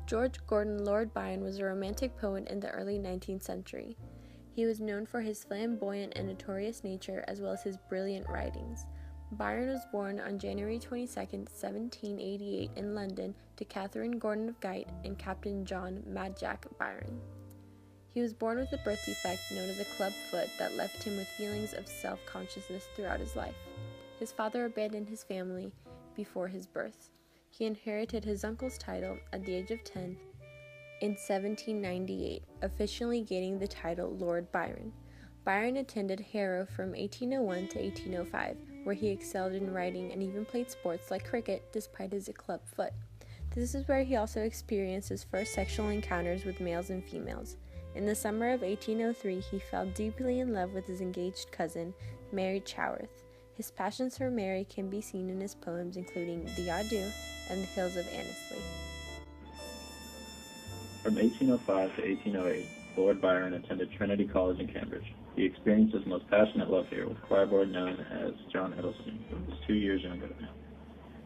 Geroge Gordon Lord Byron was a romantic poet in the early 19th century. He was known for his flamboyant and notorious nature as well as his brilliant writings. Byron was born on January 22, 1788 in London to Catherine Gordon of Guyte and Captain John "Mad Jack" Byron. He was born with a birth defect known as a club foot that left him with feelings of self-consciousness throughout his life. His father abandoned his family before his birth. He inherited his uncle's title at the age of 10 in 1798, officially gaining the title Lord Byron. Byron attended Harrow from 1801 to 1805, where he excelled in writing and even played sports like cricket despite his club foot. This is where he also experienced his first sexual encounters with males and females. In the summer of 1803, he fell deeply in love with his engaged cousin, Mary Chaworth. His passions for Mary can be seen in his poems including The Adieu and The Hills of Annesley. From 1805 to 1808, Lord Byron attended Trinity College in Cambridge. He experienced his most passionate love here with a choir boy known as John Edelstein, who was 2 years younger than him.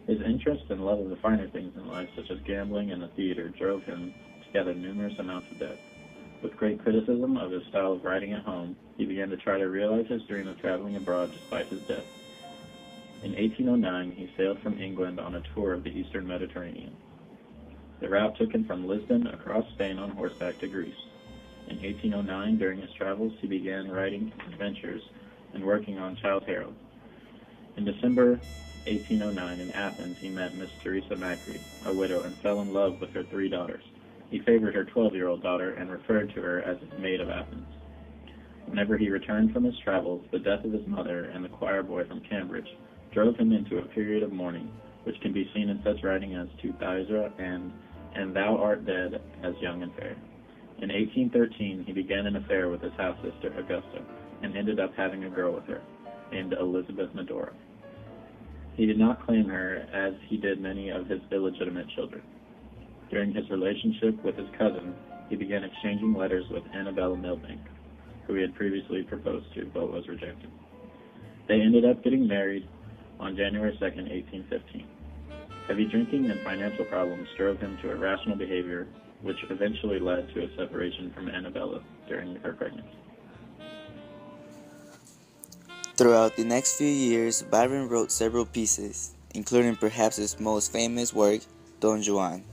His interest and love of the finer things in life, such as gambling and the theater, drove him to gather numerous amounts of debt. With great criticism of his style of writing at home, he began to try to realize his dream of traveling abroad despite his debt. In 1809, he sailed from England on a tour of the eastern Mediterranean. The route took him from Lisbon across Spain on horseback to Greece. In 1809, during his travels, he began writing adventures and working on Childe Harold. In December 1809, in Athens, he met Miss Teresa Macri, a widow, and fell in love with her 3 daughters. He favored her 12-year-old daughter and referred to her as his Maid of Athens. Whenever he returned from his travels, the death of his mother and the choir boy from Cambridge drove him into a period of mourning, which can be seen in such writing as To Thyra and Thou Art Dead as Young and Fair. In 1813, he began an affair with his half-sister, Augusta, and ended up having a girl with her, named Elizabeth Medora. He did not claim her as he did many of his illegitimate children. During his relationship with his cousin, he began exchanging letters with Annabella Milbank, who he had previously proposed to but was rejected. They ended up getting married on January 2, 1815. Heavy drinking and financial problems drove him to irrational behavior, which eventually led to a separation from Annabella during her pregnancy. Throughout the next few years, Byron wrote several pieces, including perhaps his most famous work, Don Juan.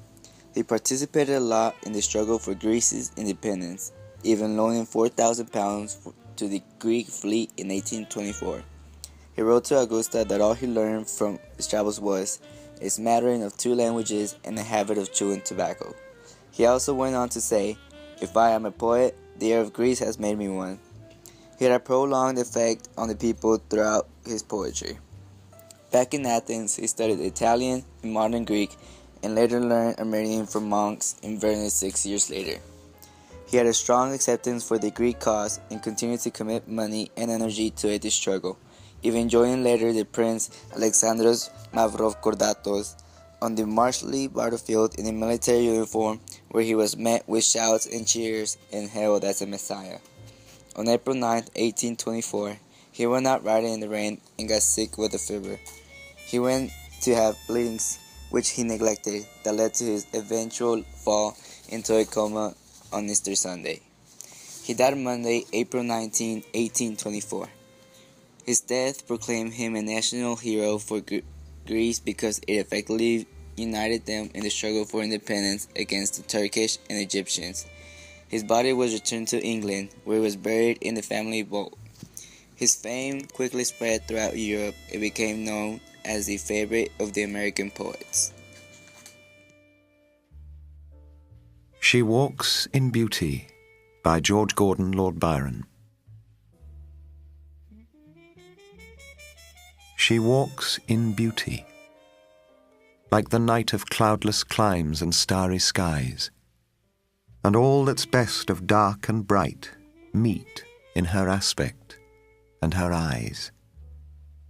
He participated a lot in the struggle for Greece's independence, even loaning 4,000 pounds to the Greek fleet in 1824. He wrote to Augusta that all he learned from his travels was a smattering of 2 languages and a habit of chewing tobacco. He also went on to say, "If I am a poet, the air of Greece has made me one." He had a prolonged effect on the people throughout his poetry. Back in Athens, he studied Italian and modern Greek and later learned Armenian from monks in Venice 6 years later. He had a strong acceptance for the Greek cause and continued to commit money and energy to aid the struggle, even joining later the Prince Alexandros Mavrokordatos on the Marshally battlefield in a military uniform, where he was met with shouts and cheers and hailed as a messiah. On April 9, 1824, he went out riding in the rain and got sick with a fever. He went to have bleedings, which he neglected, that led to his eventual fall into a coma on Easter Sunday. He died Monday, April 19, 1824. His death proclaimed him a national hero for Greece because it effectively united them in the struggle for independence against the Turkish and Egyptians. His body was returned to England, where he was buried in the family vault. His fame quickly spread throughout Europe and became known as the favorite of the American poets. She Walks in Beauty by Geroge Gordon Lord Byron. She walks in beauty, like the night of cloudless climes and starry skies, and all that's best of dark and bright meet in her aspect and her eyes,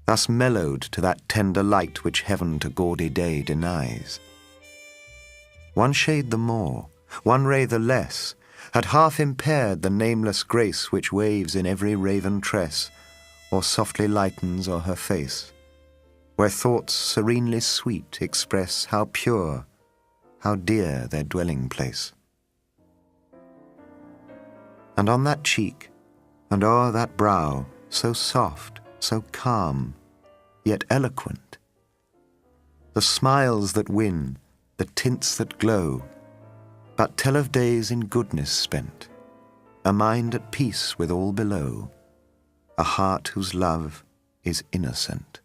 thus mellowed to that tender light which heaven to gaudy day denies. One shade the more, one ray the less, had half impaired the nameless grace which waves in every raven tress, or softly lightens o'er her face, where thoughts serenely sweet express how pure how dear their dwelling place. And on that cheek, and o'er that brow, so soft, so calm, yet eloquent, the smiles that win, the tints that glow, but tell of days in goodness spent, a mind at peace with all below, a heart whose love is innocent.